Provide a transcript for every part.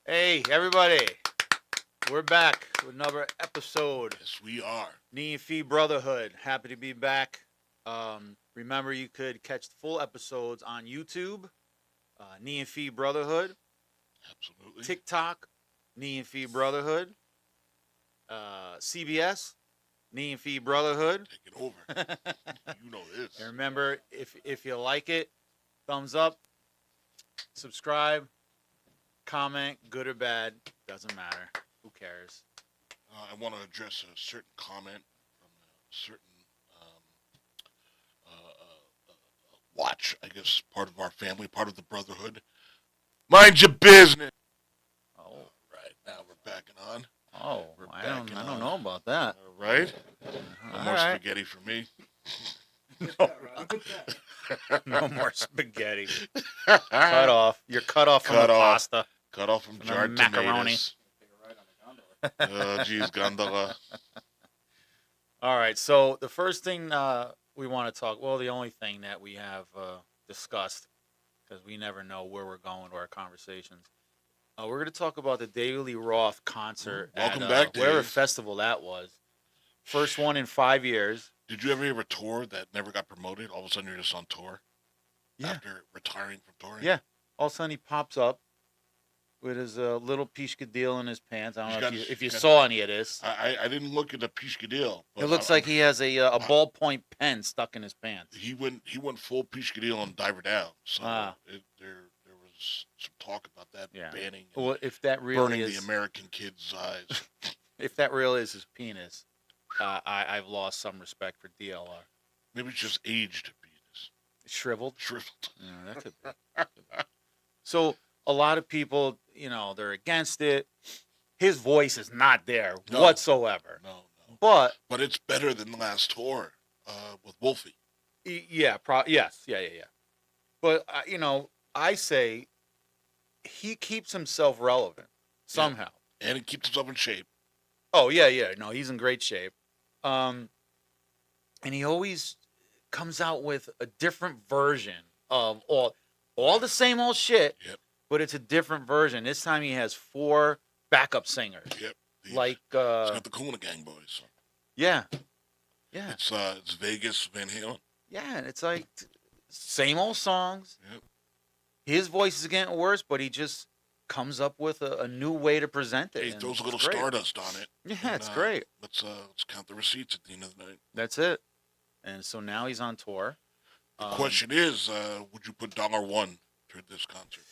Hey, everybody. We're back with another episode. Yes, we are. Nee Fee Brotherhood. Happy to be back. Remember, you could catch the full episodes on YouTube, Nee and Fee Brotherhood, Absolutely. TikTok, Nee and Fee Brotherhood, CBS, Nee and Fee Brotherhood. Take it over. You know this. And remember, if you like it, thumbs up, subscribe, comment, good or bad, doesn't matter. Who cares? I want to address a certain comment from a certain um, watch, I guess, part of our family, part of the Brotherhood. Mind your business. Oh, All right, now we're backing on. We're I backing don't on. know about that. All right. No All more right. spaghetti for me. No more spaghetti. Cut off. You're cut off from Cut the off. pasta. Cut off from the jarred macaroni. tomatoes. Oh, geez, gondola. All right. So the first thing we want to talk. Well, the only thing that we have discussed, because we never know where we're going with our conversations. We're going to talk about the David Lee Roth concert Welcome at back, whatever Dave. festival that was. First one in 5 years. Did you ever hear of a tour that never got promoted? All of a sudden, you're just on tour Yeah. after retiring from touring. Yeah. All of a sudden, he pops up with his little pishkadil in his pants. I don't know if you saw any of this. I didn't look at the Pishkadil. It looks like he has a ballpoint pen stuck in his pants. He went full Pishkadil on Diver Down. So there was some talk about that banning. Well, if that really burning is the American kid's eyes. if that really is his penis, I've lost some respect for DLR. Maybe it's just aged penis. Shriveled. Yeah, that could be. So a lot of people, they're against it. His voice is not there whatsoever. No. But it's better than the last tour with Wolfie. Yeah. Yes. Yeah. But I say he keeps himself relevant somehow, and he keeps himself in shape. Oh yeah. No, he's in great shape, and he always comes out with a different version of all the same old shit. Yep. But it's a different version. This time he has 4 backup singers. Yep. He's got the Kuna Gang boys. Yeah. It's Vegas, Van Halen. Yeah, and it's like same old songs. Yep. His voice is getting worse, but he just comes up with a new way to present it. He throws a little stardust on it. Yeah, it's great. Let's count the receipts at the end of the night. That's it. And so now he's on tour. The question is, would you put $1 toward this concert?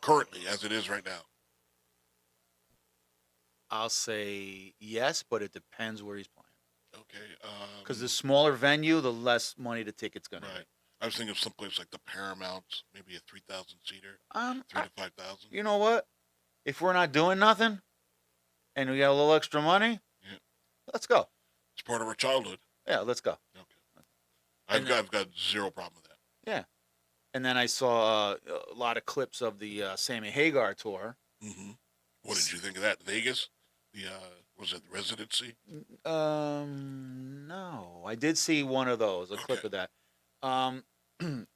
Currently, as it is right now. I'll say yes, but it depends where he's playing. Okay. Because the smaller venue, the less money the ticket's going to be. I was thinking of someplace like the Paramount, maybe a 3,000-seater, 3,000 to 5,000. You know what? If we're not doing nothing, and we got a little extra money, let's go. It's part of our childhood. Yeah, let's go. Okay. I've got zero problem with that. Yeah. And then I saw a lot of clips of the Sammy Hagar tour. Mm-hmm. What did you think of that? Vegas? Was it the residency? No. I did see one of those, a clip of that.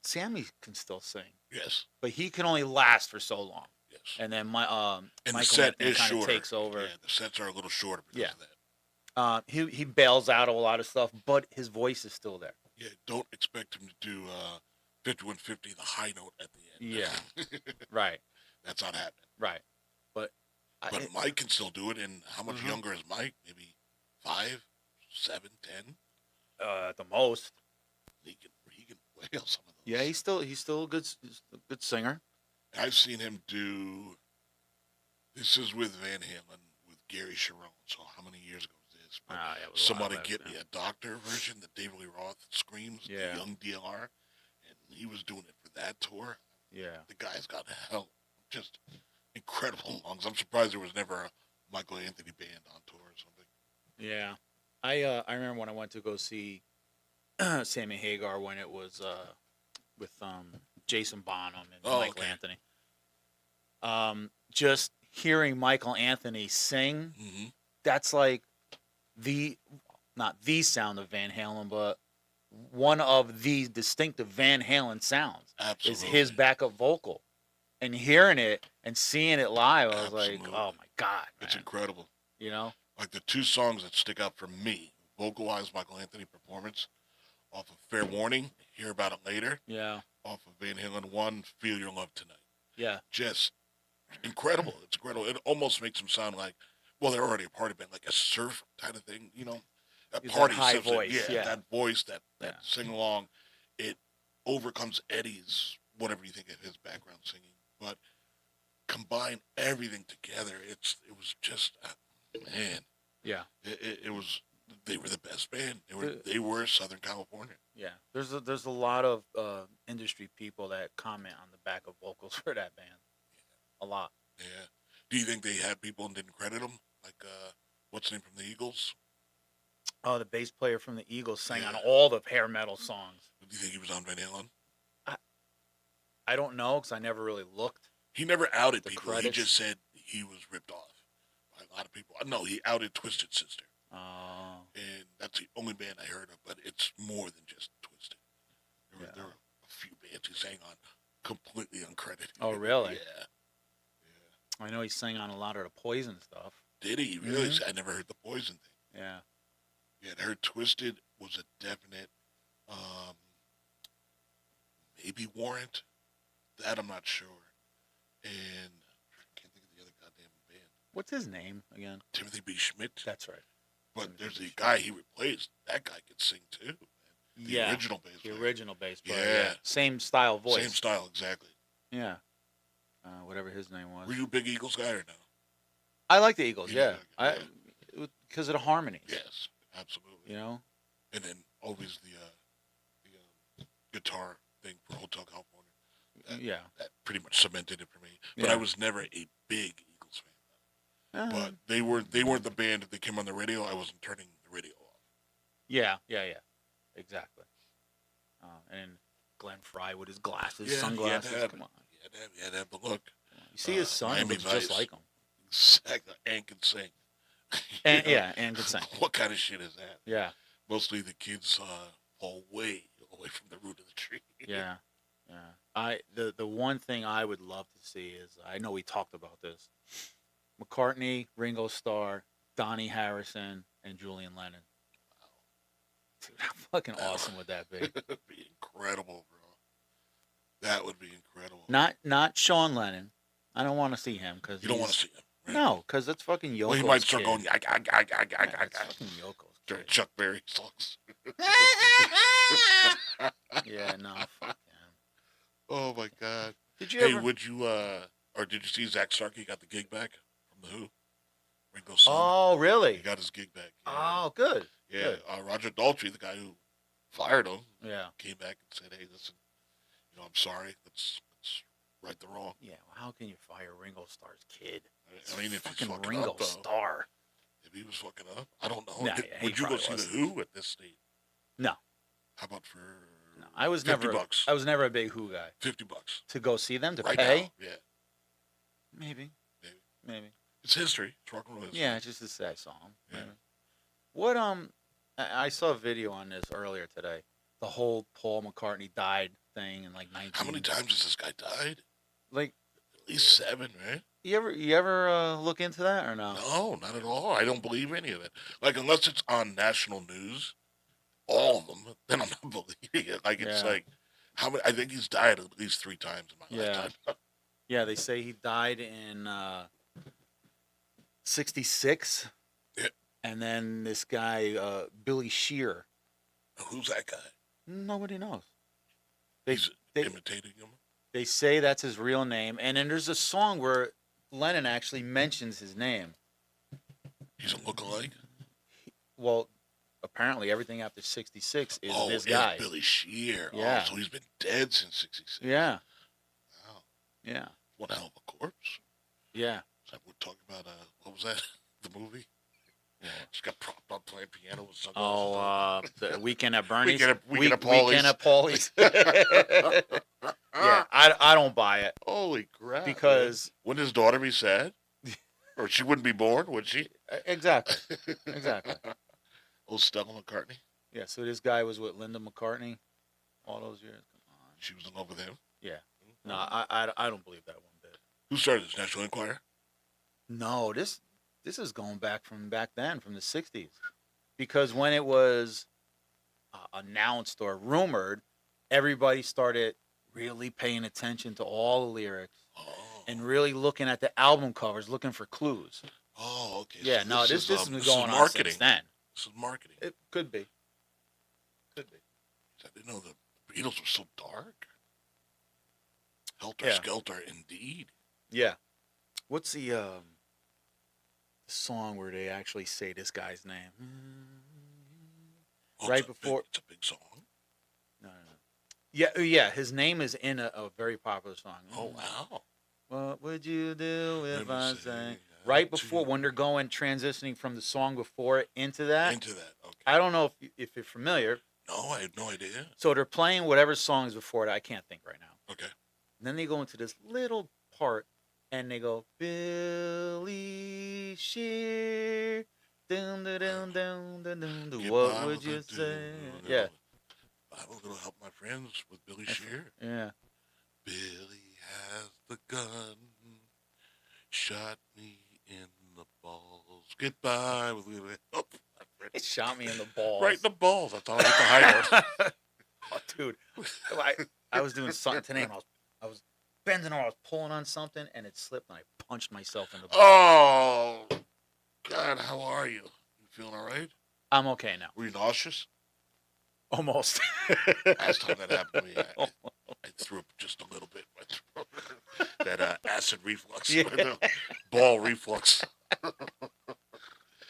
Sammy can still sing. Yes. But he can only last for so long. Yes. And then and Michael the set Anthony is kind of shorter. takes over. Yeah, the sets are a little shorter because of that. He bails out of a lot of stuff, but his voice is still there. Yeah, don't expect him to do 5150, the high note at the end. Yeah. Right. That's not happening. Right. But Mike can still do it. And how much younger is Mike? Maybe 5, 7, 10? At the most. He can wail some of those. Yeah, he's still a good singer. I've seen him do. This is with Van Halen with Gary Sharon. So how many years ago was this? But somebody get me a doctor version that David Lee Roth screams, the young DLR, and he was doing it for that tour. Yeah, the guy's got just incredible lungs. I'm surprised there was never a Michael Anthony band on tour or something. Yeah, I remember when I went to go see Sammy Hagar when it was with Jason Bonham and Michael Anthony. Just hearing Michael Anthony sing, that's like not the sound of Van Halen, but one of the distinctive Van Halen sounds. Absolutely. Is his backup vocal. and hearing it and seeing it live, I was Absolutely. like, oh my God, man. It's incredible. You know? Like the two songs that stick out for me, vocalized Michael Anthony performance off of Fair Warning, Hear About It Later. Yeah. Off of Van Halen 1, Feel Your Love Tonight. Yeah. Just incredible. It's incredible. It almost makes them sound like, well, they're already a party band, like a surf kind of thing, you know? That party that high voice. Yeah, that voice, that sing along, it overcomes Eddie's, whatever you think of his background singing. But combine everything together, it was just, man. Yeah. It was, they were the best band. They were Southern California. Yeah. There's a lot of industry people that comment on the back of vocals for that band. A lot. Yeah. Do you think they had people and didn't credit them? Like, what's the name from the Eagles? Oh, the bass player from the Eagles sang on all the hair metal songs. Do you think he was on Van Halen? I don't know because I never really looked. He never outed people. Credits. He just said he was ripped off by a lot of people. No, he outed Twisted Sister. Oh. And that's the only band I heard of, but it's more than just Twisted. There were a few bands he sang on completely uncredited. Oh, really? Yeah. I know he sang on a lot of the Poison stuff. Did he? Really? Mm-hmm. I never heard the Poison thing. Yeah. Yeah, I heard Twisted was a definite, maybe Warrant. That I'm not sure. And I can't think of the other goddamn band. What's his name again? Timothy B. Schmidt. That's right. But there's the guy he replaced. That guy could sing too, man. The original bass player. The original bass player. Yeah. Same style voice. Same style, exactly. Yeah. Whatever his name was. Were you a big Eagles guy or no? I like the Eagles, because of the harmonies. Yes, absolutely. You know? And then always the guitar thing for Hotel California. That pretty much cemented it for me. But I was never a big Eagles fan. But they weren't the band. If they came on the radio, I wasn't turning the radio off. Yeah. Exactly. And Glenn Fry with his glasses, sunglasses. Come on. He had to have the look. You see his son, he looks just like him. Exactly. And can sing. And can sing. What kind of shit is that? Yeah. Mostly the kids fall way away from the root of the tree. Yeah. The one thing I would love to see is, I know we talked about this, McCartney, Ringo Starr, Donnie Harrison, and Julian Lennon. Wow. Dude, how fucking awesome would that be? It would be incredible, bro. That would be incredible. Not Sean Lennon. I don't want to see him because you don't want to see him. Right? No, because that's fucking Yoko's. Well, he might start going. That's fucking Yoko's. During Chuck Berry songs. Yeah, no, fuck him. Oh my God. Did you ever? Would you or did you see Zach Starkey got the gig back from the Who? Ringo's son. Oh, really? He got his gig back. Yeah. Oh, good. Yeah. Good. Roger Daltrey, the guy who fired him, came back and said, "Hey, listen, I'm sorry. Let's right the wrong." Yeah. Well, how can you fire Ringo Starr's kid? I mean, if he's fucking Ringo up, though. Starr. If he was fucking up, I don't know. Nah, would you go see the Who at this state? No. How about for? No, I was $50? never a big Who guy. $50 to go see them to right pay. Now, yeah. Maybe. It's history. It's rock and roll history. Yeah, it's just a sad song. Yeah. Maybe. What I saw a video on this earlier today. The whole Paul McCartney died thing in like 19. How many times has this guy died? Like at least 7, right? You ever look into that or no? No, not at all. I don't believe any of it. Like unless it's on national news, all of them, then I'm not believing it. Like it's like how many? I think he's died at least 3 times in my lifetime. Yeah, they say he died in 1966. Yeah. And then this guy, Billy Shear. Who's that guy? Nobody knows. He's imitating him? They say that's his real name. And then there's a song where Lennon actually mentions his name. He's a lookalike? Well, apparently everything after 66 is this guy. Billy Shear. Yeah. Oh, so he's been dead since 66. Yeah. Wow. Yeah. One hell of a corpse. Yeah. So we're talking about, what was that? The movie? Yeah. Just got propped up playing piano with something. Oh, the Weekend at Bernie's? Weekend at Paulie's. Yeah, I don't buy it. Holy crap. Because... Wouldn't his daughter be sad? Or she wouldn't be born, would she? Exactly. Old Stella McCartney? Yeah, so this guy was with Linda McCartney all those years. Come on. She was in love with him? Yeah. No, I don't believe that one. Who started this? National Enquirer? No, this is going back then, from the '60s, because when it was announced or rumored, everybody started really paying attention to all the lyrics and really looking at the album covers, looking for clues. Oh, okay. Yeah, so no, this has been going on marketing. since then. This is marketing. It could be. Could be. I didn't know the Beatles were so dark. Helter Skelter, indeed. Yeah. What's the song where they actually say this guy's name? Right before. It's a big song. No. Yeah. His name is in a very popular song. Oh, wow. What would you do if I sang? Right before, when they're transitioning from the song before it into that. Into that, okay. I don't know if you're familiar. No, I have no idea. So they're playing whatever song is before it. I can't think right now. Okay. And then they go into this little part, and they go, Billy Shear, dun, dun, dun, dun, dun, dun, dun, what would you say? Yeah. I'm going to help my friends with Billy Shear. Yeah. Billy has the gun, shot me in the balls. Goodbye. Oh, it shot me in the balls. Right in the balls. I thought I hit the high note. Oh, dude. I was doing something today, and I was bending over, I was pulling on something, and it slipped, and I punched myself in the balls. Oh, God, how are you? You feeling all right? I'm okay now. Were you nauseous? Almost. Last time that happened to me, I threw up just a little bit in my throat. That acid reflux. Yeah. Ball reflux.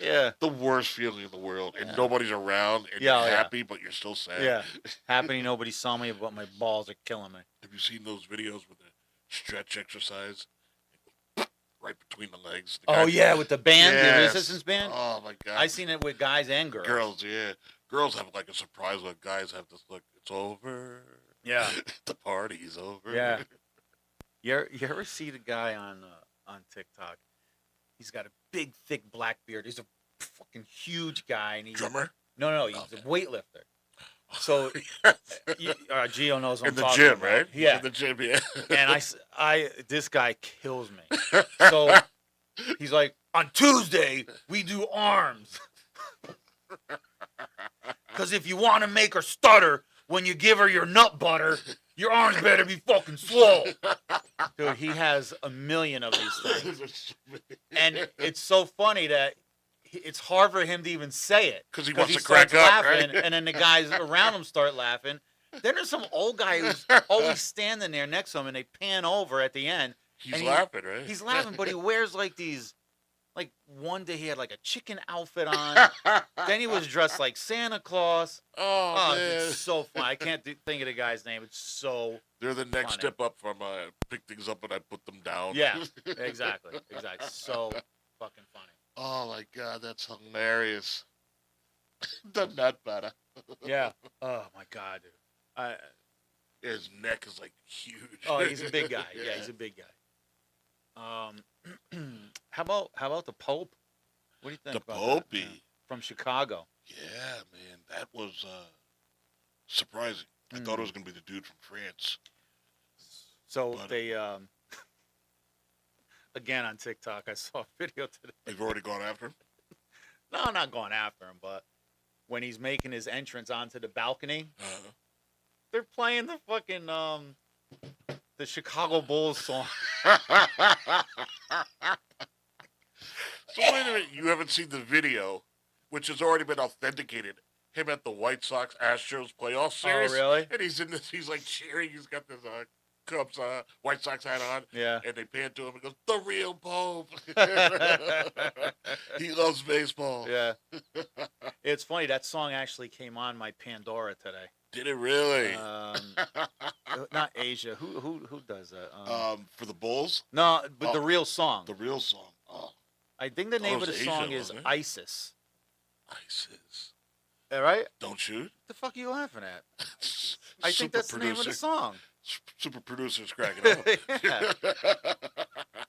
Yeah. The worst feeling in the world. And nobody's around, and you're happy, but you're still sad. Yeah. Happy nobody saw me, but my balls are killing me. Have you seen those videos with the stretch exercise? Right between the legs. With the band, the resistance band? Oh, my God. I've seen it with guys and girls. Girls, yeah. Girls have like a surprise look. Guys have this look, it's over. Yeah. The party's over. Yeah. You ever see the guy on TikTok? He's got a big, thick black beard. He's a fucking huge guy. And he's drummer? No, he's a weightlifter. So, Gio knows what I'm talking gym, about. Right? Yeah. In the gym, yeah. And this guy kills me. So, he's like, on Tuesday, we do arms. Because if you want to make her stutter when you give her your nut butter, your arms better be fucking swole. Dude, he has a million of these things. And it's so funny that it's hard for him to even say it. Because he wants to crack up, laughing, right? And then the guys around him start laughing. Then there's some old guy who's always standing there next to him, and they pan over at the end. He's laughing, right? He's laughing, but he wears like these... Like, one day he had like a chicken outfit on. Then he was dressed like Santa Claus. Oh, man. It's so funny. I can't think of the guy's name. It's so They're the next funny. step up from pick things up and I put them down. Yeah, exactly. So fucking funny. Oh, my God. That's hilarious. The nut butter. Yeah. Oh, my God, dude. His neck is like huge. Oh, he's a big guy. Yeah, he's a big guy. How about the Pope? What do you think the about Popey that? From Chicago. Yeah, man, that was surprising. I thought it was gonna be the dude from France. So they again on TikTok, I saw a video today. They've already gone after him? No, I'm not going after him, but when he's making his entrance onto the balcony, they're playing the fucking the Chicago Bulls song. So wait a minute, you haven't seen the video, which has already been authenticated. Him at the White Sox Astros playoff series. Oh, really? And he's in this. He's like cheering. He's got this Cubs White Sox hat on. Yeah. And they pan to him and goes, "The real Pope." He loves baseball. Yeah. It's funny, that song actually came on my Pandora today. Did it really? Not Asia. Who does that? For the Bulls? No, but the real song. The real song. Oh. I think the name of the Asia, song is ISIS. ISIS. All right? Don't shoot. The fuck are you laughing at? I think that's the name of the song. Super producer's cracking up. Yeah.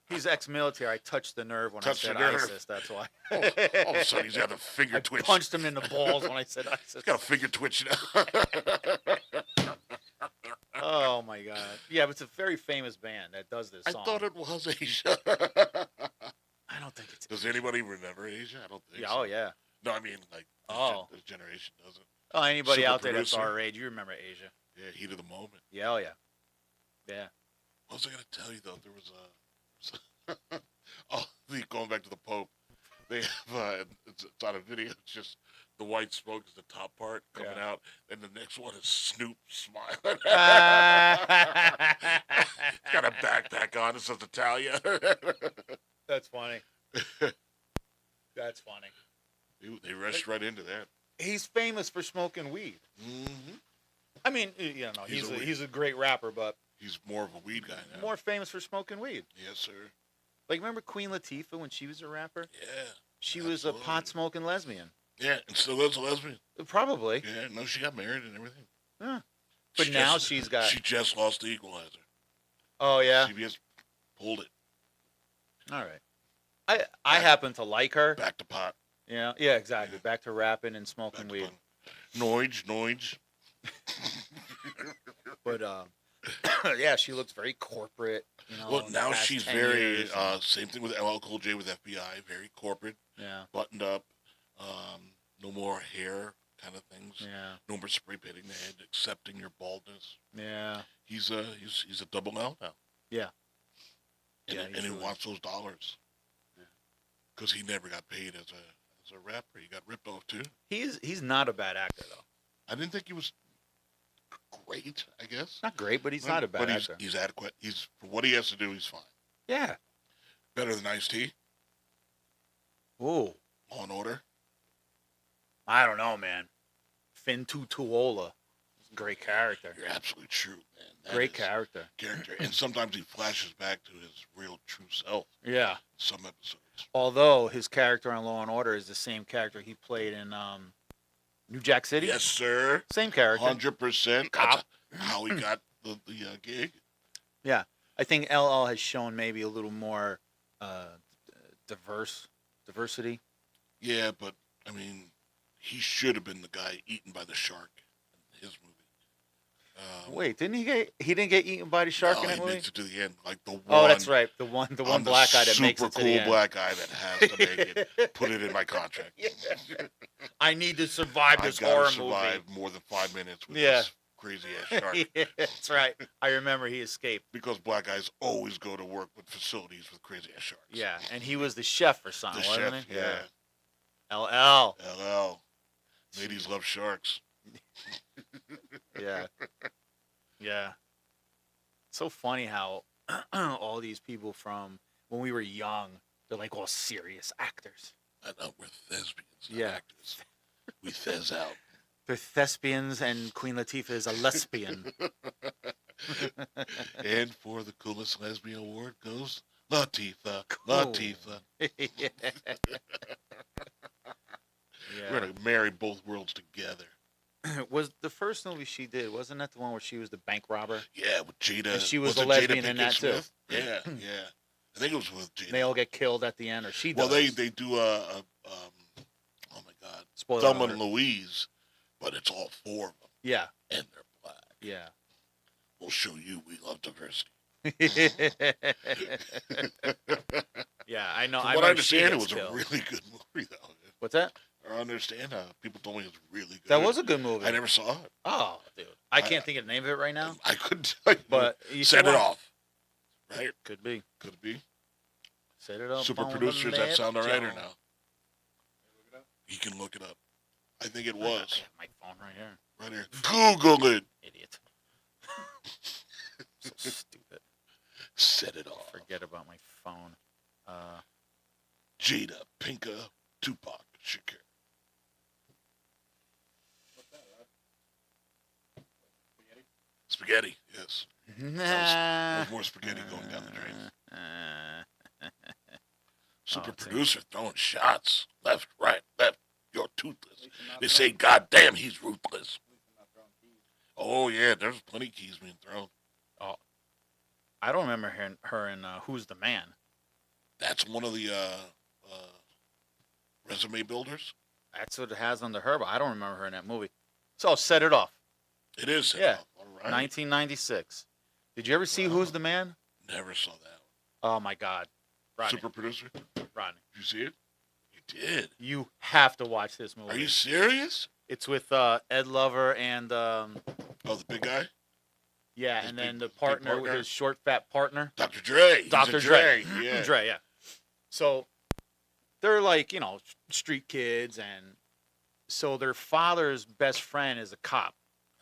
He's ex-military. I touched the nerve when I said ISIS. That's why. All of a sudden, he's got a finger twitch. I punched him in the balls when I said ISIS. He's got a finger twitch now. Oh my God. Yeah, but it's a very famous band that does this song. I thought it was Asia. I don't think it's. Does anybody remember Asia? I don't think Yeah. so. Oh yeah. No, I mean like this generation doesn't. Oh, anybody Super out there that's producer. our age, you remember Asia? Yeah, heat of the moment. Yeah. Oh yeah. Yeah. What was I gonna tell you though? There was going back to the Pope. They have it's on a video. It's just the white smoke is the top part coming out, and the next one is Snoop smiling. He's got a backpack on. It says Italia. That's funny. That's funny. They rushed right into that. He's famous for smoking weed. Mm-hmm. I mean, he's a great rapper, but he's more of a weed guy now. More famous for smoking weed. Yes, sir. Like, remember Queen Latifah when she was a rapper? Yeah. She was a pot-smoking lesbian. Yeah, and still is a lesbian. Probably. Yeah, no, she got married and everything. Yeah. But now she's got... She just lost the Equalizer. Oh, yeah? CBS pulled it. All right. I happen to like her. Back to pot. Yeah, exactly. Yeah. Back to rapping and smoking weed. Noige. But, yeah, she looks very corporate. You know, well, now she's very, same thing with LL Cool J with FBI, very corporate. Yeah. Buttoned up. No more hair kind of things. Yeah. No more spray painting the head, accepting your baldness. Yeah. He's a double L now. Yeah. And he wants those dollars. Because he never got paid as a rapper. He got ripped off too. He's not a bad actor though. I didn't think he was great, I guess. Not great, but he's not a bad actor. He's adequate. For what he has to do, he's fine. Yeah. Better than Ice-T. Ooh. Law and Order. I don't know, man. Fin Tutuola. Great character. You're absolutely true, man. Great character. And sometimes he flashes back to his real true self. Yeah. Some episodes. Although his character on Law and Order is the same character he played in New Jack City. Yes, sir. Same character. 100%. That's how he got the gig. Yeah. I think LL has shown maybe a little more diversity. Yeah, but, I mean, he should have been the guy eaten by the shark in his movie. Wait, didn't he didn't get eaten by the shark in that movie? He makes it to the end, like the one. Oh, that's right, the one black guy that makes it to the end. Super cool black guy that has to make it. Put it in my contract. Yeah. I need to survive this horror movie. Survive more than 5 minutes with this crazy ass shark. Yeah, that's right. I remember he escaped because black guys always go to work with facilities with crazy ass sharks. Yeah, and he was the chef or something, wasn't he? Yeah. LL. Ladies love sharks. Yeah. Yeah. It's so funny how all these people from when we were young, they're like all serious actors. I know, we're thespians, not actors. We thez out. They're thespians and Queen Latifah is a lesbian. And for the coolest lesbian award goes Latifah. Cool. Latifah. Yeah. We're going to marry both worlds together. Was the first movie she did, wasn't that the one where she was the bank robber? Yeah, with Jada. And she was a lesbian in that too. Yeah. I think it was with Jada. They all get killed at the end, or she does. Well, they do oh my God, Spoiler Thelma alert. and Louise, but it's all 4 of them. Yeah. And they're black. Yeah. We'll show you we love diversity. Yeah, I know. From what I understand, it was a really good movie, though. What's that? I understand. People told me it was really good. That was a good movie. I never saw it. Oh, dude. I can't think of the name of it right now. I couldn't tell you. But you set it off. Right? Could be. Could it be? Set it up. Super producer, does that sound all right or no? He can look it up. I think it was. I have my phone right here. Right here. Google it. Idiot. So stupid. Set it off. Forget about my phone. Jada, Pinka, Tupac, Shakur. Spaghetti, yes. There's more spaghetti going down the drain. Super producer throwing shots. Left, right, left. You're toothless. They say, God damn, he's ruthless. Oh, yeah, there's plenty of keys being thrown. Oh, I don't remember her in Who's the Man. That's one of the resume builders. That's what it has under her, but I don't remember her in that movie. So set it off. It is set off. All right. 1996. Did you ever see Who's the Man? Never saw that one. Oh, my God. Rodney. Super producer? Rodney. Did you see it? You did. You have to watch this movie. Are you serious? It's with Ed Lover and... oh, the big guy? Yeah, and then the partner, his short, fat partner. Dr. Dre. Dr. Dre. Yeah. Dre, yeah. So, they're like, you know, street kids, and so their father's best friend is a cop.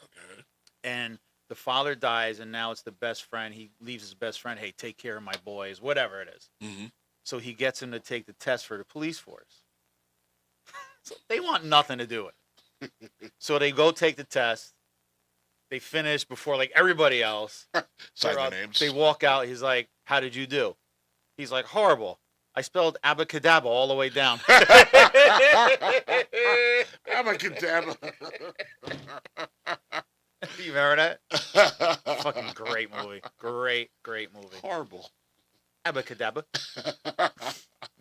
Okay. And the father dies, and now it's the best friend. He leaves his best friend, hey, take care of my boys, whatever it is. Mm-hmm. So he gets him to take the test for the police force. So they want nothing to do with it. So they go take the test. They finish before, like, everybody else. Sign their names. They walk out. He's like, how did you do? He's like, horrible. I spelled abacadabra all the way down. Abacadabra. You remember that? Fucking great movie. Great movie. Horrible. Abacadabra.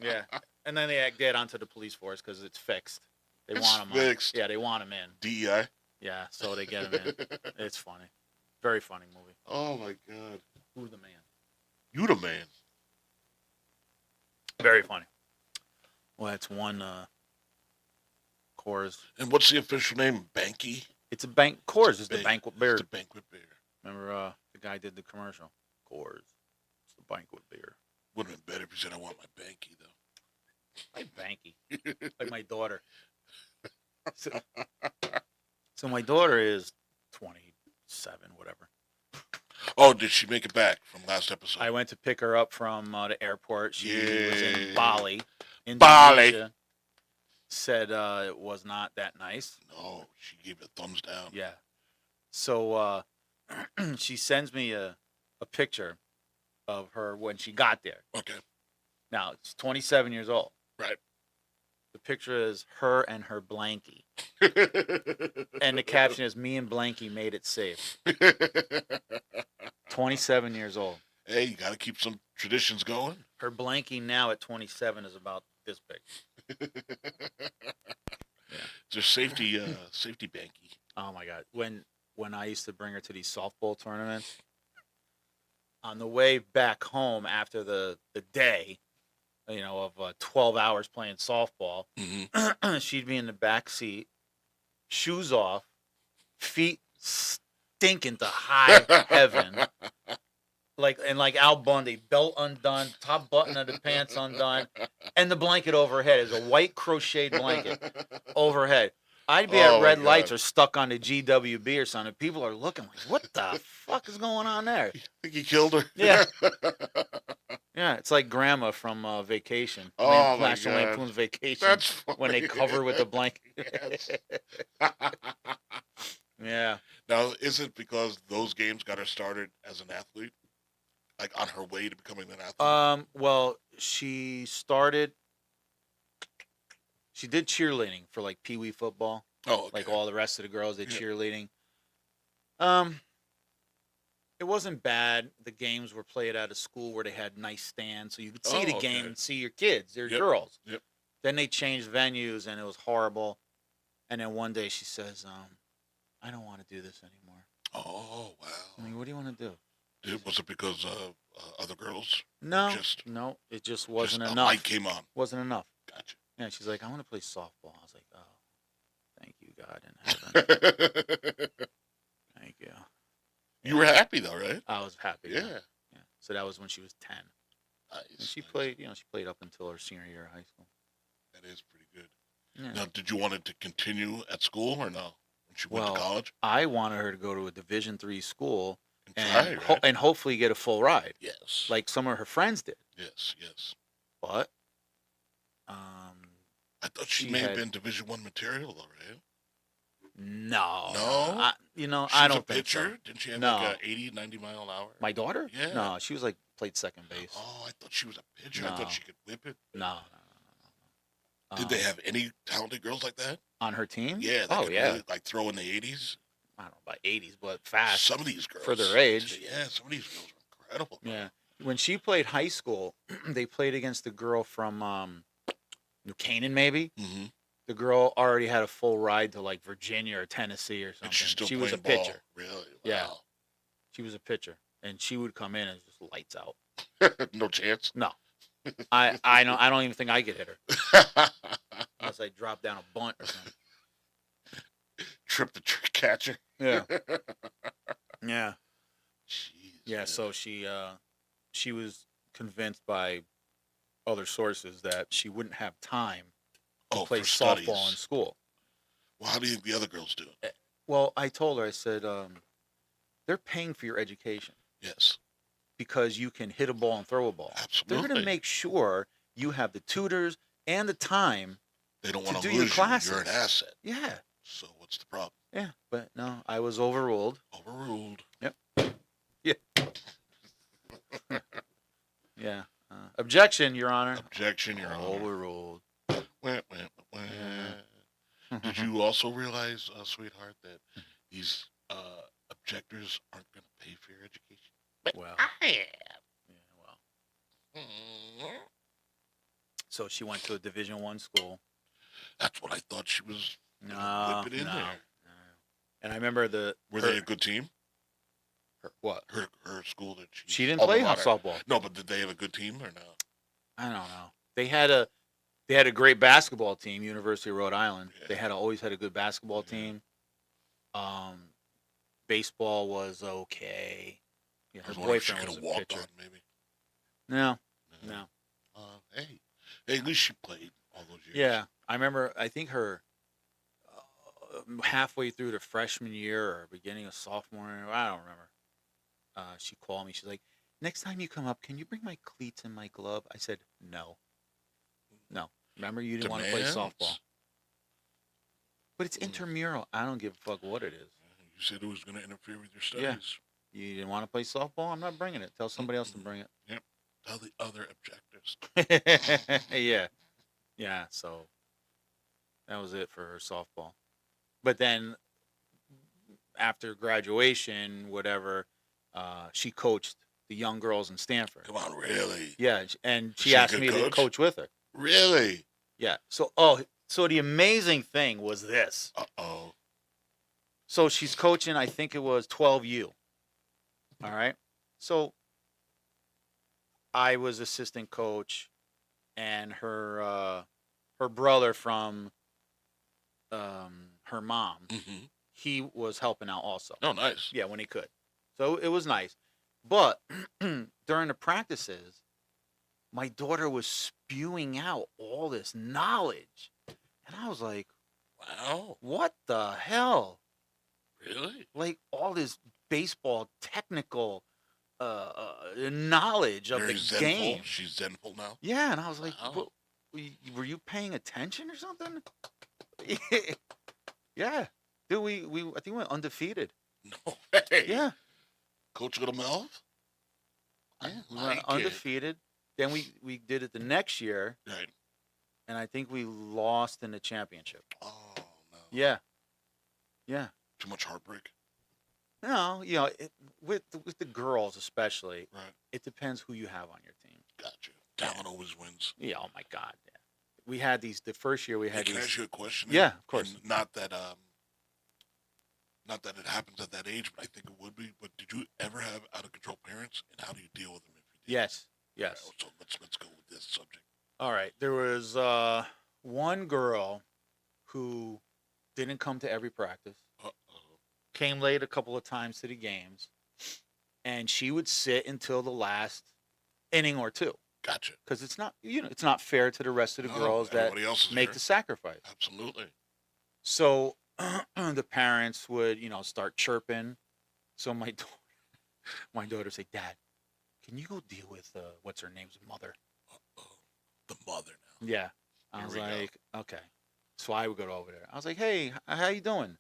Yeah. And then they get onto the police force because it's fixed. They want him fixed. Yeah, they want him in. DEI? Yeah, so they get him in. It's funny. Very funny movie. Oh, my God. Who's the Man? You the man. Very funny. Well, that's one Coors. And what's the official name? Banky? It's a bank. Coors is the banquet beer. It's the banquet beer. Remember the guy did the commercial? Coors. It's the banquet beer. Would have been better if you said I want my Banky, though. Like Banky. Like my daughter. So my daughter is 27, whatever. Oh, did she make it back from last episode? I went to pick her up from the airport. She was in Bali. Bali. Said it was not that nice. No, she gave it a thumbs down. Yeah. So she sends me a picture of her when she got there. Okay. Now, it's 27 years old. Right. The picture is her and her blankie. And the caption is, me and blankie made it safe. 27 years old. Hey, you got to keep some traditions going. Her blankie now at 27 is about this big. Yeah. It's her safety Banky. Oh, my God. When I used to bring her to these softball tournaments, on the way back home after the day, you know, of 12 hours playing softball, mm-hmm. She'd be in the back seat, shoes off, feet stinking to high heaven, like Al Bundy, belt undone, top button of the pants undone, and the blanket overhead is a white crocheted blanket overhead. I'd be at red lights or stuck on the GWB or something. People are looking like, what the fuck is going on there? You think he killed her? Yeah. Yeah, it's like Grandma from Vacation. Oh, my National God. Lampoon's Vacation. That's funny. When they cover with the blanket. Yes. Yeah. Now, is it because those games got her started as an athlete? Like on her way to becoming an athlete? Well, she did cheerleading for like Pee Wee football. Oh, okay. Like all the rest of the girls did cheerleading. It wasn't bad. The games were played at a school where they had nice stands, so you could see the game and see your kids, your girls. Yep. Then they changed venues, and it was horrible. And then one day she says, I don't want to do this anymore. Oh, wow. I mean, what do you want to do? Was it because other girls? No, no, it just wasn't enough. Light came on. Wasn't enough. Gotcha. Yeah, she's like, I want to play softball. I was like, oh, thank you, God in heaven. Thank you. You were happy though, right? I was happy. Yeah. So that was when she was 10. Nice. And she played, she played up until her senior year of high school. That is pretty good. Yeah. Now, did you want it to continue at school or no? When she went to college? I wanted her to go to a Division III school and and hopefully get a full ride. Yes. Like some of her friends did. Yes. But I thought she may have been Division I material though, right? No. No? I don't think so. pitcher? Didn't she have like 80, 90 mile an hour? My daughter? Yeah. No, she was played second base. Oh, I thought she was a pitcher. No. I thought she could whip it. No. Did they have any talented girls like that? On her team? Yeah. Really, like throw in the 80s? I don't know about 80s, but fast. Some of these girls. For their age. Yeah, some of these girls are incredible. Yeah. When she played high school, they played against a girl from New Canaan, maybe. Mm-hmm. The girl already had a full ride to like Virginia or Tennessee or something. And she's still she was a playing pitcher. Ball. Really? Wow. Yeah. She was a pitcher, and she would come in and just lights out. No chance. No, I don't even think I could hit her unless I drop down a bunt or something. Trip the catcher. Yeah. Yeah. Jeez, yeah. Man. So she was convinced by other sources that she wouldn't have time to play softball in school. Well, how do you think the other girls do it? Well, I told her, I said, they're paying for your education. Yes. Because you can hit a ball and throw a ball. Absolutely. They're going to make sure you have the tutors and the time. They don't want to do lose your classes. you. You're an asset. Yeah. So what's the problem? Yeah, but no, I was overruled. Overruled. Yep. Yeah. Yeah. Objection, Your Honor. Objection, Your Honor. Overruled. Wah. Did you also realize, sweetheart, that these objectors aren't going to pay for your education? But well, I am. Yeah, well. So she went to a Division I school. That's what I thought she was. No, whip it in there. No. And I remember Were they a good team? What? Her school that she didn't play softball. No, but did they have a good team or no? I don't know. They had a great basketball team, University of Rhode Island. Yeah. They always had a good basketball team. Baseball was okay. Yeah, her boyfriend was a pitcher. On, maybe. No. Hey, at least she played all those years. Yeah, I remember. I think her halfway through the freshman year or beginning of sophomore year, I don't remember. She called me. She's like, "Next time you come up, can you bring my cleats and my glove?" I said, "No." Remember, you didn't want to play softball. But it's intramural. I don't give a fuck what it is. You said it was going to interfere with your studies. Yeah. You didn't want to play softball? I'm not bringing it. Tell somebody else to bring it. Yep. Tell the other objectives. Yeah. Yeah, so that was it for her softball. But then after graduation, whatever, she coached the young girls in Stanford. Come on, really? Yeah, and she asked me to coach with her. Really? Yeah. So the amazing thing was this. Uh-oh. So she's coaching, I think it was 12U. All right. So I was assistant coach, and her brother from her mom, he was helping out also. Oh, nice. Yeah, when he could. So it was nice. But during the practices, my daughter was spewing out all this knowledge. And I was like, wow, what the hell? Really? Like all this baseball technical knowledge of the game. She's zenful now? Yeah, and I was like, wow. Were you paying attention or something? Yeah. Dude, I think we went undefeated. No way. Yeah. Coach got a mouth? Yeah, we went undefeated. Then we did it the next year. Right. And I think we lost in the championship. Oh, no. Yeah. Yeah. Too much heartbreak? No, with the girls especially, right. It depends who you have on your team. Gotcha. Talent always wins. Yeah, oh my God. Yeah. We had the first year we had Can I ask you a question? Yeah, of course. And not that it happens at that age, but I think it would be. But did you ever have out of control parents, and how do you deal with them if you did? Yes. Right, so let's go with this subject. All right. There was one girl who didn't come to every practice. Came late a couple of times to the games, and she would sit until the last inning or two. Gotcha. Because it's not fair to the rest of the girls that make the sacrifice. Absolutely. So the parents would, start chirping. So my daughter said, "Dad, can you go deal with what's her name's mother?" The mother now. Yeah. I was like, okay. So I would go over there. I was like, "Hey, how you doing?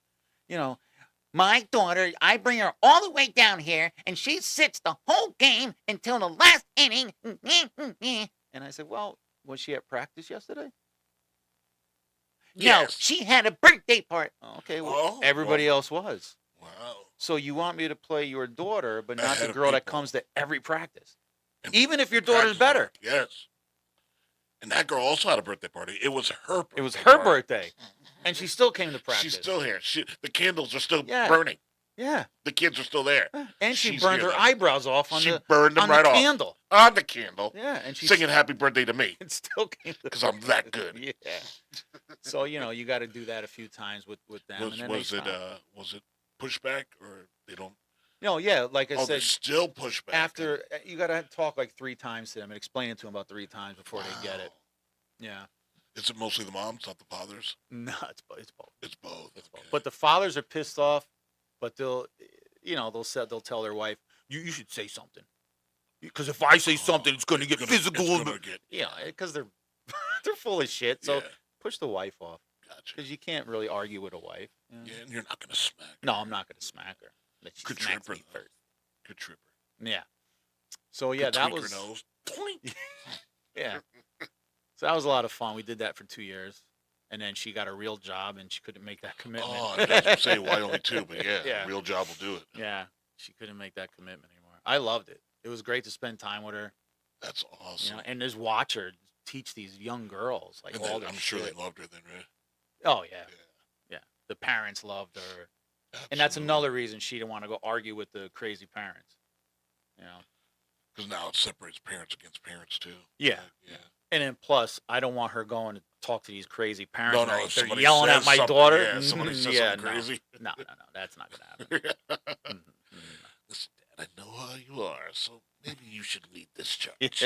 My daughter, I bring her all the way down here, and she sits the whole game until the last inning." And I said, "Well, was she at practice yesterday?" Yes. No, she had a birthday party. Okay, well, everybody else was. Wow. So you want me to play your daughter, but not the girl that comes to every practice, even if your daughter's better. Yes. And that girl also had a birthday party. It was her birthday. It was her birthday. And she still came to practice. She's still here. The candles are still burning. Yeah. The kids are still there. And she burned her eyebrows off on burned them right candle. Off. On the candle. Yeah, and she's singing "Happy Birthday" to me. It still came because I'm that good. Yeah. So you got to do that a few times with them. Was it pushback or they don't? No, yeah, like I said, they still pushback. After you got to talk like 3 times to them and explain it to them about 3 times before they get it. Yeah. Is it mostly the moms, not the fathers? No, it's both. It's both. Okay. But the fathers are pissed off, but they'll tell their wife, you should say something, because if I say something, it's going to get physical. Yeah, because they're they're full of shit. So push the wife off. Gotcha. Because you can't really argue with a wife. Yeah, and you're not going to smack her. No, I'm not going to smack her. Good tripper first. Good tripper. Yeah. So yeah, that was. Nose. Yeah. So that was a lot of fun. We did that for 2 years, and then she got a real job, and she couldn't make that commitment. Oh, I was going to say why only 2, but yeah, a real job will do it. Yeah, she couldn't make that commitment anymore. I loved it. It was great to spend time with her. That's awesome. And just watch her teach these young girls I'm sure they loved her then, right? Oh yeah. The parents loved her, absolutely. And that's another reason she didn't want to go argue with the crazy parents. Because now it separates parents against parents too. Yeah. And then plus, I don't want her going to talk to these crazy parents. No, they're yelling at my daughter. Yeah, somebody says something crazy. No, that's not going to happen. Listen, Dad, I know how you are, so maybe you should lead this charge.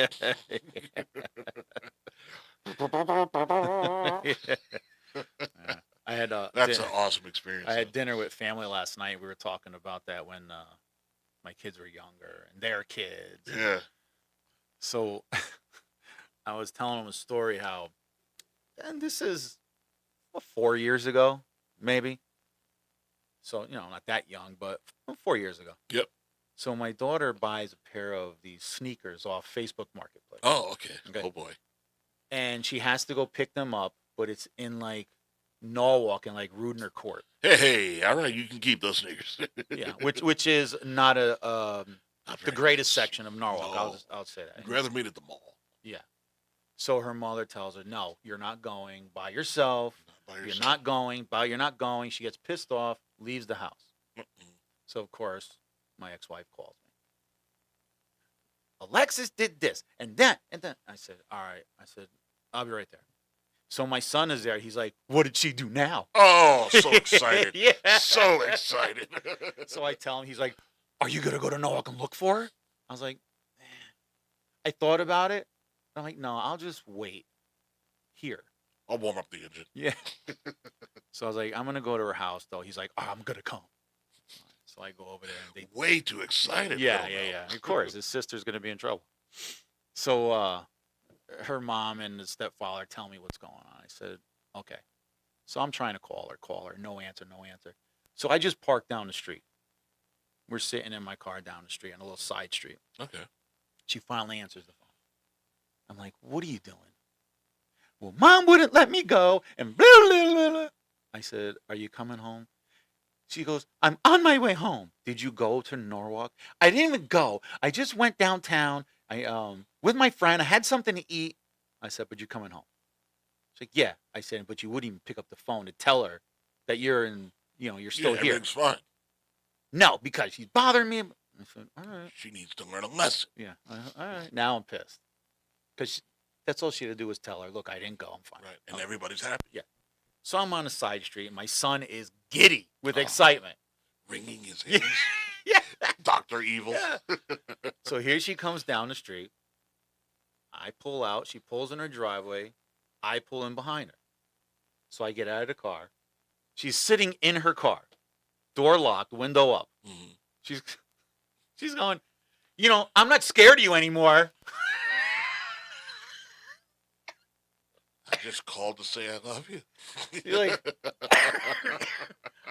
I had that's an awesome experience. I had dinner with family last night. We were talking about that when my kids were younger and their kids. Yeah. So I was telling them a story how, and this is 4 years ago, maybe. So, not that young, but 4 years ago. Yep. So my daughter buys a pair of these sneakers off Facebook Marketplace. Oh, okay. Oh, boy. And she has to go pick them up, but it's in Norwalk and Rudner Court. Hey, all right, you can keep those sneakers. Yeah, which is not the greatest section of Norwalk. No. I'll say that. I'd rather meet at the mall. Yeah. So her mother tells her, "No, you're not going by yourself. You're not going. You're not going." She gets pissed off, leaves the house. So of course, my ex-wife calls me. Alexis did this and that and that. I said, "All right." I said, "I'll be right there." So my son is there. He's like, "What did she do now?" Oh, so excited. Yeah. So excited. So I tell him, he's like, "Are you going to go to Norwalk and look for her?" I was like, I thought about it. I'm like, "No, I'll just wait here. I'll warm up the engine." Yeah. So I was like, "I'm going to go to her house, though." He's like, "Oh, I'm going to come." So I go over there. And way too excited. Yeah. Of course. His sister's going to be in trouble. So, her mom and the stepfather tell me what's going on. I said, okay. So I'm trying to call her. No answer. So I just parked down the street. We're sitting in my car down the street on a little side street. Okay. She finally answers the phone. I'm like, "What are you doing?" "Well, Mom wouldn't let me go and blah, blah, blah, blah." I said, "Are you coming home?" She goes, "I'm on my way home." "Did you go to Norwalk?" "I didn't even go. I just went downtown. With my friend. I had something to eat." I said, "But you coming home?" She's like, "Yeah." I said, "But you wouldn't even pick up the phone to tell her that you're you're still here." Everything's fine. "No, because she's bothering me." I said, "All right." She needs to learn a lesson. Yeah. All right. Now I'm pissed. Because that's all she had to do was tell her, "Look, I didn't go. I'm fine." Right. And everybody's happy. Yeah. So I'm on a side street, and my son is giddy with excitement. Wringing his hands. Yeah. Dr. Evil. Yeah. So here she comes down the street. I pull out. She pulls in her driveway. I pull in behind her. So I get out of the car. She's sitting in her car. Door locked, window up. Mm-hmm. She's going, "I'm not scared of you anymore." I just called to say I love you. You're like,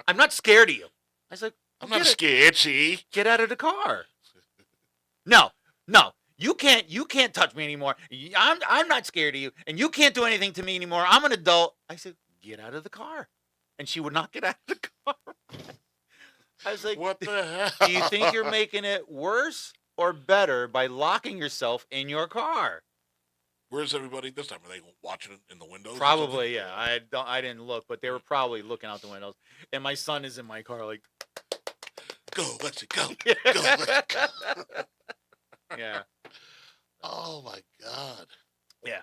"I'm not scared of you." I was like, "I'm not scared, see? Get out of the car." No. You can't touch me anymore. I'm not scared of you, and you can't do anything to me anymore. I'm an adult. I said, "Get out of the car." And she would not get out of the car. I was like, "What the hell? Do you think you're making it worse or better by locking yourself in your car?" Where's everybody this time? Are they watching it in the windows? Probably, yeah. I didn't look, but they were probably looking out the windows. And my son is in my car like, Go, Lexi, go. Go, Lexi, go. Yeah. Oh, my God. Yeah.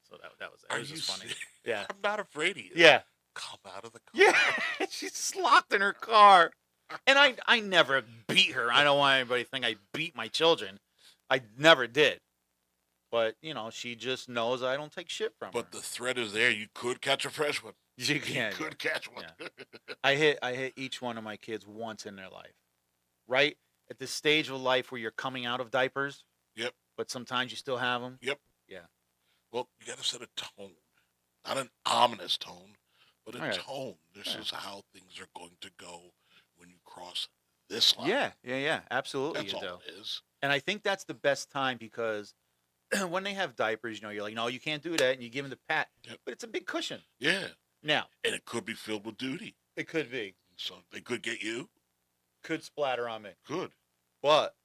So that was it. It was just funny. Yeah. I'm not afraid of you. Yeah. Come out of the car. Yeah. She's just locked in her car. And I never beat her. I don't want anybody to think I beat my children. I never did. But, she just knows I don't take shit from her. But the threat is there. You could catch a fresh one. You could catch one. Yeah. I hit each one of my kids once in their life. Right? At the stage of life where you're coming out of diapers. Yep. But sometimes you still have them. Yep. Yeah. Well, you got to set a tone. Not an ominous tone, but a tone. This is how things are going to go when you cross this line. Yeah. Absolutely. That's all it is. And I think that's the best time because when they have diapers, you're like, no, you can't do that. And you give them the pat. Yep. But it's a big cushion. Yeah. Now. And it could be filled with duty. It could be. So they could get you. Could splatter on me. Could. But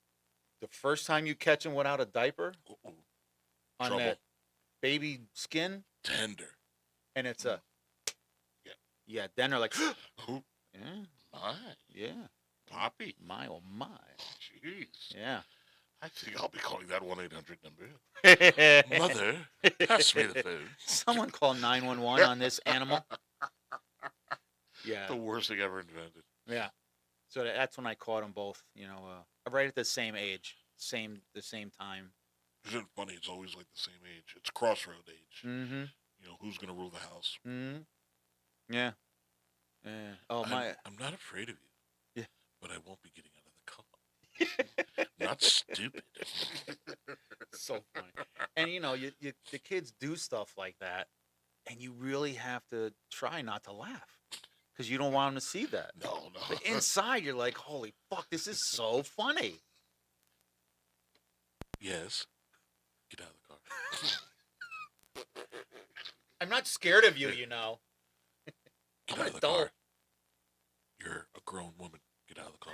the first time you catch them without a diaper on Trouble. that baby skin. Tender. And it's a. Yeah. Then they're like, yeah. My. Yeah. Poppy. My, oh my. Jeez. Yeah. I think I'll be calling that 1-800 number. Mother, pass me the food. Someone call 911 on this animal. Yeah. The worst thing ever invented. Yeah. So that's when I caught them both, right at the same age, the same time. Isn't it funny? It's always like the same age. It's crossroad age. Mm-hmm. Who's going to rule the house? Mm-hmm. Yeah. Yeah. Oh, I'm not afraid of you. Yeah. But I won't be getting out of the car. Not stupid. So funny. And, the kids do stuff like that, and you really have to try not to laugh. Because you don't want them to see that. No. But inside, you're like, holy fuck, this is so funny. Yes. Get out of the car. I'm not scared of you, Get I'm out an of the adult. car. You're a grown woman. Get out of the car.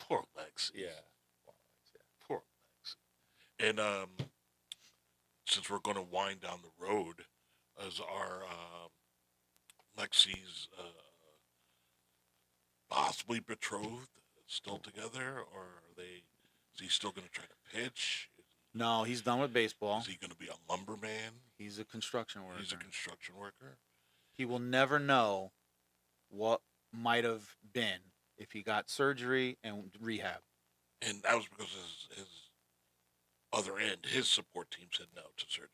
Poor Lexi. Yeah. Poor Lexi. And since we're going to wind down the road, is our Lexi's possibly betrothed still together, or is he still going to try to pitch? No, he's done with baseball. Is he going to be a lumberman? He's a construction worker. He's a construction worker. He will never know what might have been if he got surgery and rehab. And that was because his other end, his support team said no to surgery.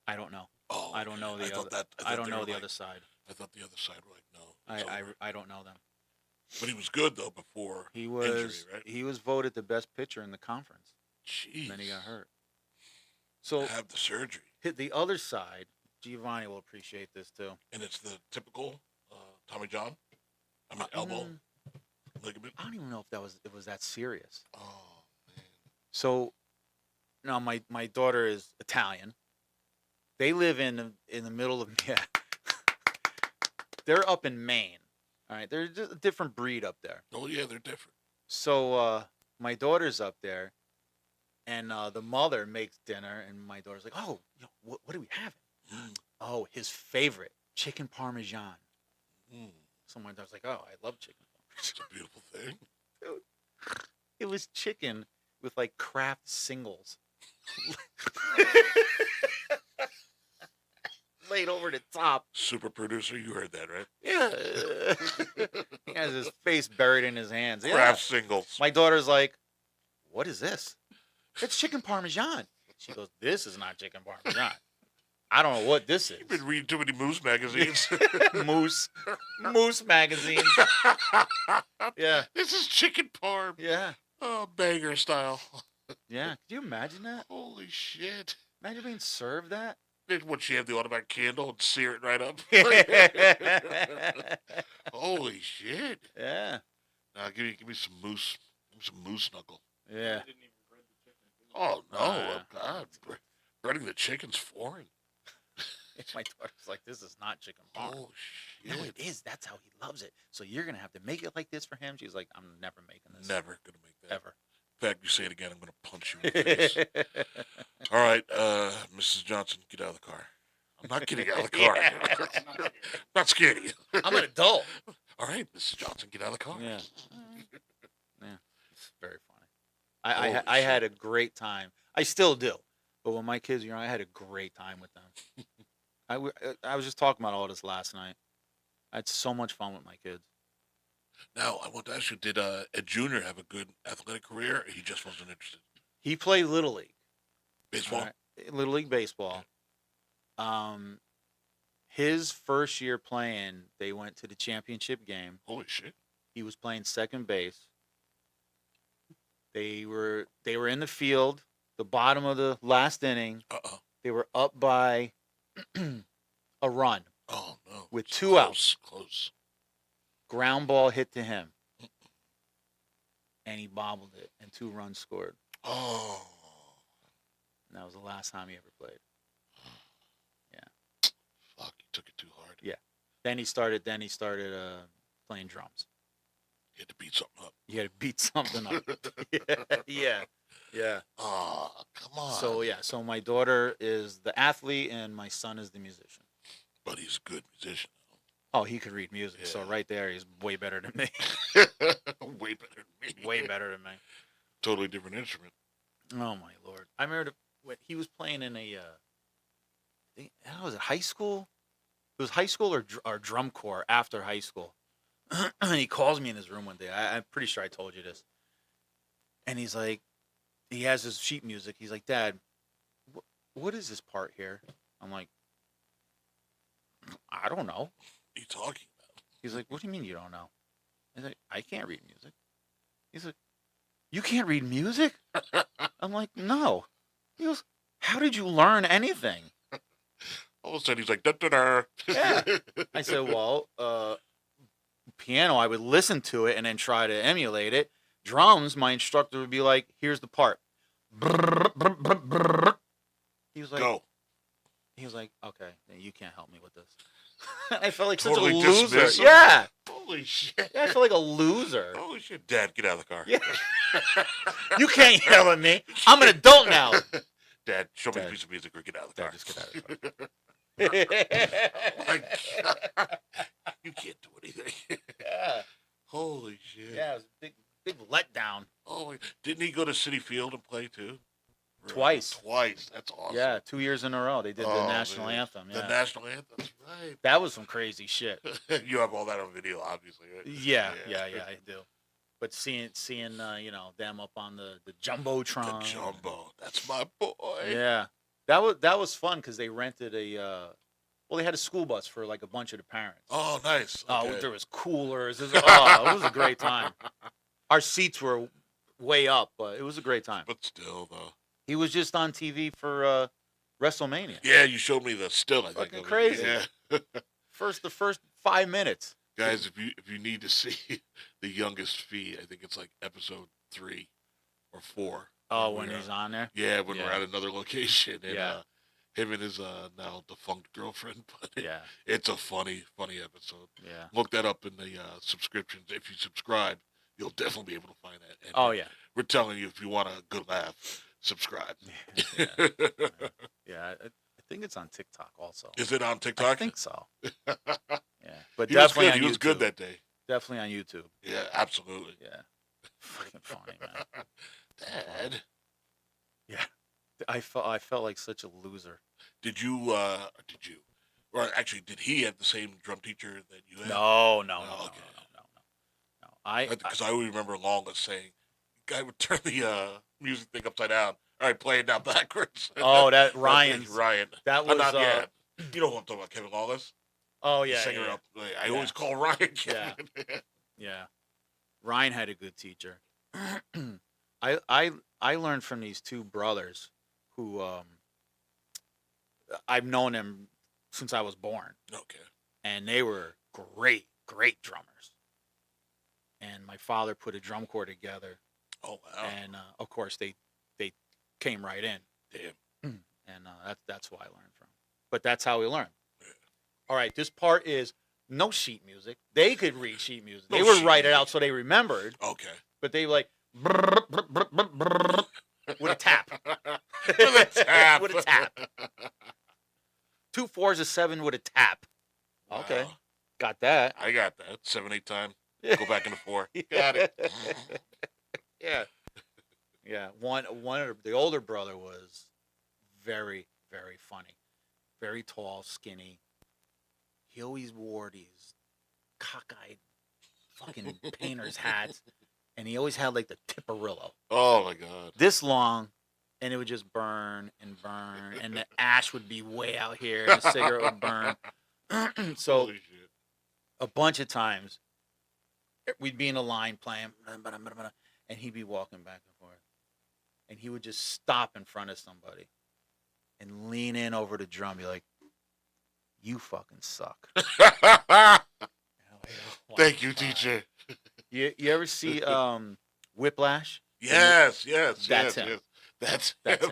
I don't know. Oh, I don't know the other. I don't know the other side. I thought the other side were like, no. I don't know them. But he was good though before injury, right? He was voted the best pitcher in the conference. Jeez. And then he got hurt. So have the surgery. Hit the other side. Giovanni will appreciate this too. And it's the typical Tommy John. I mean elbow ligament. I don't even know if it was that serious. Oh man. So now my daughter is Italian. They live in the middle of They're up in Maine. All right, they're just a different breed up there. Oh yeah, they're different. So my daughter's up there, and the mother makes dinner, and my daughter's like, "Oh, what are we having?" Oh, his favorite, chicken parmesan. So my daughter's like, "Oh, I love chicken parmesan." It's a beautiful thing. Dude, it was chicken with like Kraft singles. Laid over the top. Super producer, you heard that, right? Yeah. He has his face buried in his hands. Kraft singles. My daughter's like, "What is this?" "It's chicken parmesan." She goes, "This is not chicken parmesan. I don't know what this is." You've been reading too many Moose magazines. Moose magazines. Yeah. This is chicken parm. Yeah. Oh, banger style. Yeah. Could you imagine that? Holy shit. Imagine being served that. Would she have the automatic candle and sear it right up? Holy shit. Yeah. Now give me some moose. Give me some moose knuckle. Yeah. Oh no! Oh, God, breading the chicken's foreign. My daughter's like, "This is not chicken parm." Oh shit! No, it is. That's how he loves it. So you're gonna have to make it like this for him. She's like, "I'm never making this. Never gonna make that ever." In fact, you say it again, I'm gonna punch you in the face. All right, Mrs. Johnson, get out of the car. I'm not getting out of the car. I'm not scared of you. I'm an adult. All right, Mrs. Johnson, get out of the car. Yeah. Yeah. It's very funny. I had a great time. I still do. But when my kids, I had a great time with them. I was just talking about all this last night. I had so much fun with my kids. Now, I want to ask you, did Ed Jr. have a good athletic career? He just wasn't interested. He played Little League. Baseball? Little League baseball. His first year playing, they went to the championship game. Holy shit. He was playing second base. They were in the field, the bottom of the last inning. They were up by a run. Oh, no. With two outs. Close. Ground ball hit to him. And he bobbled it, and 2 runs scored. Oh. And that was the last time he ever played. Yeah. Fuck, he took it too hard. Yeah. Then he started playing drums. He had to beat something up. You had to beat something up. Yeah. Oh, come on. So my daughter is the athlete and my son is the musician. But he's a good musician. Oh, he could read music. Yeah. So right there, he's way better than me. Way better than me. Way better than me. Totally different instrument. Oh, my Lord. I remember when he was playing in was it high school? It was high school or drum corps after high school. And he calls me in his room one day. I'm pretty sure I told you this. And he's like, he has his sheet music. He's like, Dad, what is this part here? I'm like, I don't know. What are you talking about? He's like, what do you mean you don't know? He's like, I can't read music. He's like, you can't read music? I'm like, no. He goes, how did you learn anything? All of a sudden, he's like, da-da-da. Yeah. I said, well, piano, I would listen to it and then try to emulate it. Drums, my instructor would be like, here's the part. He was like, go. He was like, okay, you can't help me with this. I felt like totally such a loser. Dismissive. Yeah. Holy shit. Yeah, I felt like a loser. Holy shit. Dad, get out of the car. Yeah. You can't yell at me. I'm an adult now. Dad, show me a piece of music or get out of the car. Dad, just get out of the car. Oh my God. You can't do anything. Yeah. Holy shit. Yeah, it was a big letdown. Oh, didn't he go to City Field and play too? Twice. That's awesome. Yeah, 2 years in a row. They did the national anthem. Yeah. The national anthem. That's right. That was some crazy shit. You have all that on video, obviously, right? Yeah, I do. But seeing them up on the jumbotron. The jumbo. That's my boy. Yeah. That was fun because they rented they had a school bus for like a bunch of the parents. Oh, nice. Okay. There was coolers. It was a great time. Our seats were way up, but it was a great time. But still, though. He was just on TV for WrestleMania. Yeah, you showed me the still. I think fucking crazy. Yeah. the first 5 minutes. Guys, if you need to see the youngest Fee, I think it's like episode 3 or 4. Oh, when he's on there. Yeah, when we're at another location, and him and his now defunct girlfriend. But it's a funny episode. Yeah, look that up in the subscriptions. If you subscribe, you'll definitely be able to find that. And we're telling you, if you want a good laugh, subscribe. Yeah. I think it's on TikTok also. Is it on TikTok? I think so. Yeah, but he definitely was good. on He was YouTube. good that day. Definitely on YouTube. Yeah, absolutely. Yeah, fucking funny, man. Dad. Yeah, I felt like such a loser. Did you? Or actually, did he have the same drum teacher that you had? No. Because I remember Longa saying, the guy would turn the music thing upside down. All right, play it down backwards. Oh, that Ryan. That was you know what I'm talking about, Kevin Lawless. Oh yeah, the singer up. I always call Ryan Kevin. Yeah. Ryan had a good teacher. I learned from these 2 brothers who I've known them since I was born. Okay. And they were great drummers. And my father put a drum corps together. Oh wow. And of course they came right in. Damn. And that's why I learned from. But that's how we learned. Yeah. All right, this part is no sheet music. They could read sheet music. They would write it out so they remembered. Okay. But they like brr, brr, brr, brr, brr, with a tap. With a tap. With a tap. 2 4s, a 7 with a tap. Wow. Okay. Got that. I got that. 7, 8 time. Yeah. Go back into 4. Got it. Yeah. Yeah. One of the older brother was very, very funny. Very tall, skinny. He always wore these cockeyed fucking painter's hats. And he always had like the Tipperillo. Oh my God. This long, and it would just burn and burn, and the ash would be way out here, and the cigarette would burn. So a bunch of times we'd be in a line playing, and he'd be walking back and forth, and he would just stop in front of somebody and lean in over the drum, be like, "You fucking suck." Thank you, teacher. You ever see Whiplash? Yes. That's him. Yes. That's him.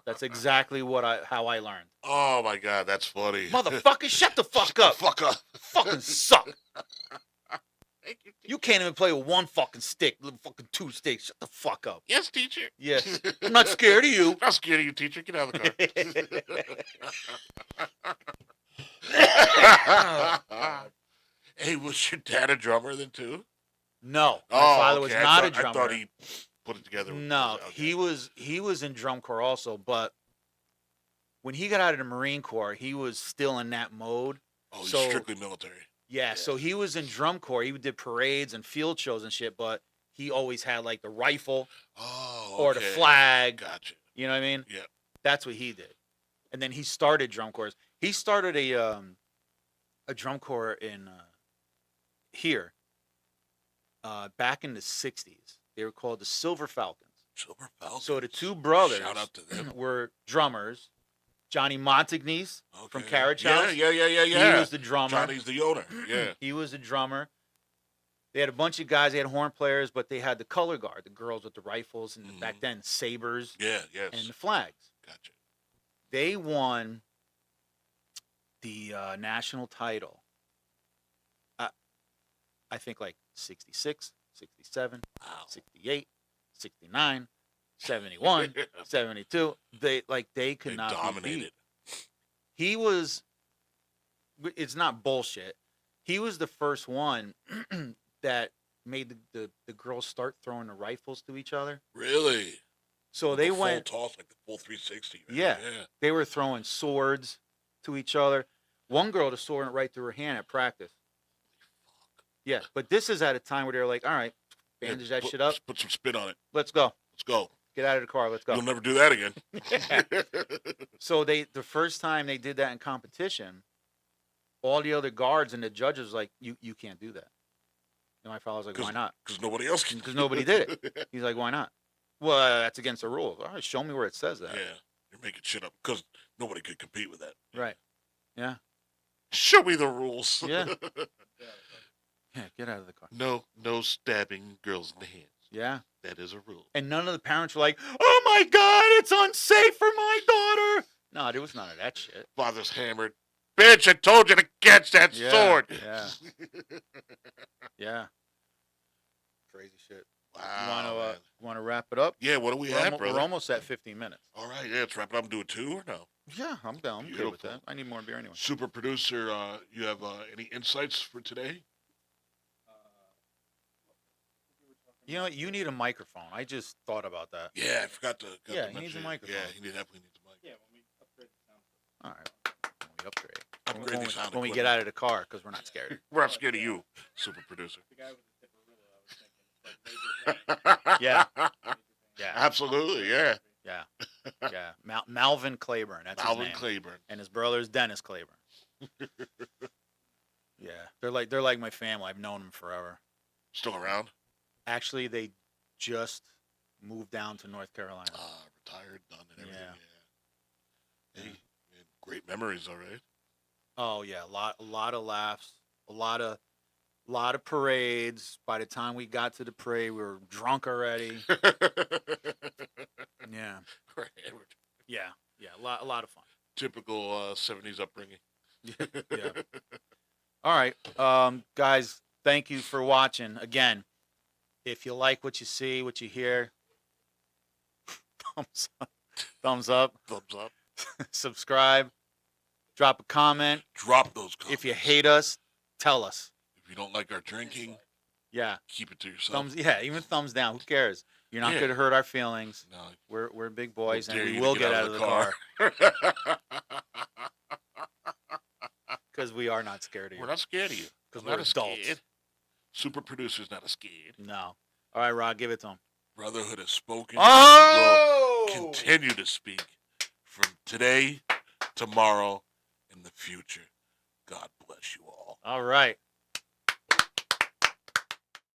That's exactly how I learned. Oh my God, that's funny. Motherfucker, shut the fuck up. Fuck up. Fucking suck. Thank you, You can't even play with one fucking stick, little fucking 2 sticks. Shut the fuck up. Yes, teacher. Yes. I'm not scared of you. I'm not scared of you, teacher. Get out of the car. Hey, was your dad a drummer then too? No, my father was not a drummer. I thought he put it together. No, he was in drum corps also, but when he got out of the Marine Corps, he was still in that mode. Oh, he's strictly military. Yeah, so he was in drum corps. He did parades and field shows and shit, but he always had like the rifle or the flag. Gotcha. You know what I mean? Yeah. That's what he did. And then he started drum corps. He started a drum corps in here back in the 60s. They were called the Silver Falcons. Silver Falcons. So the 2 brothers Shout out to them. were drummers. Johnny Montagnese from Carriage House. Yeah. He was the drummer. Johnny's the owner. Yeah. He was the drummer. They had a bunch of guys. They had horn players, but they had the color guard, the girls with the rifles, and back then sabers. Yeah, yes. And the flags. Gotcha. They won the national title. I think like 66, 67, 68, 69, 71, 72. They could not dominated. Be beat. He was. It's not bullshit. He was the first one that made the girls start throwing the rifles to each other. Really? So they went full toss, like the full 360. Right? Yeah. They were throwing swords to each other. One girl, the sword went right through her hand at practice. Yeah, but this is at a time where they're like, all right, bandage that shit up. Put some spin on it. Let's go. Let's go. Get out of the car. Let's go. You'll never do that again. So the first time they did that in competition, all the other guards and the judges was like, you can't do that. And my father was like, why not? Because nobody else can. Because nobody did it. He's like, why not? Well, that's against the rules. All right, show me where it says that. Yeah, you're making shit up because nobody could compete with that. Right. Yeah. Show me the rules. Yeah. Yeah, get out of the car. No stabbing girls in the hands. Yeah. That is a rule. And none of the parents were like, oh my God, it's unsafe for my daughter. No, there was none of that shit. Father's hammered. Bitch, I told you to catch that sword. Yeah. Yeah. Crazy shit. Wow. You want to wrap it up? Yeah, what do we have, brother? We're almost at 15 minutes. All right, yeah, let's wrap it up and do it 2 or no? Yeah, I'm down. I'm good with that. I need more beer anyway. Super producer, you have any insights for today? You know, you need a microphone. I just thought about that. Yeah, I forgot to. Yeah, he needs a microphone. Yeah, he definitely needs a mic. Yeah, when we upgrade the sound. All right. When we upgrade. Upgrade the sound when we get out of the car, because we're not scared. We're not scared of you, super producer. The guy with the Tipperillo, I was thinking, like, Yeah. Yeah. Absolutely, yeah. Yeah. Yeah. Malvin Claiborne. That's his name. Claiborne. And his brother's Dennis Claiborne. Yeah. They're like my family. I've known them forever. Still around? Actually, they just moved down to North Carolina. Retired, done, and everything. Yeah. Hey, man, great memories, all right. Oh yeah, a lot of laughs, a lot of parades. By the time we got to the parade, we were drunk already. Yeah. Yeah. A lot of fun. Typical 70s upbringing. Yeah. All right, guys. Thank you for watching again. If you like what you see, what you hear, thumbs up. Thumbs up. Subscribe. Drop a comment. Drop those comments. If you hate us, Tell us. If you don't like our drinking, yeah, keep it to yourself. Even thumbs down. Who cares? You're not going to hurt our feelings. No. We're big boys, and we will get out of the car. Because we are not scared of you. We're not scared of you. Because we're adults. Scared. Super producer's not scared. No. All right, Rod, give it to him. Brotherhood has spoken. Oh! Will continue to speak from today, tomorrow, in the future. God bless you all. All right.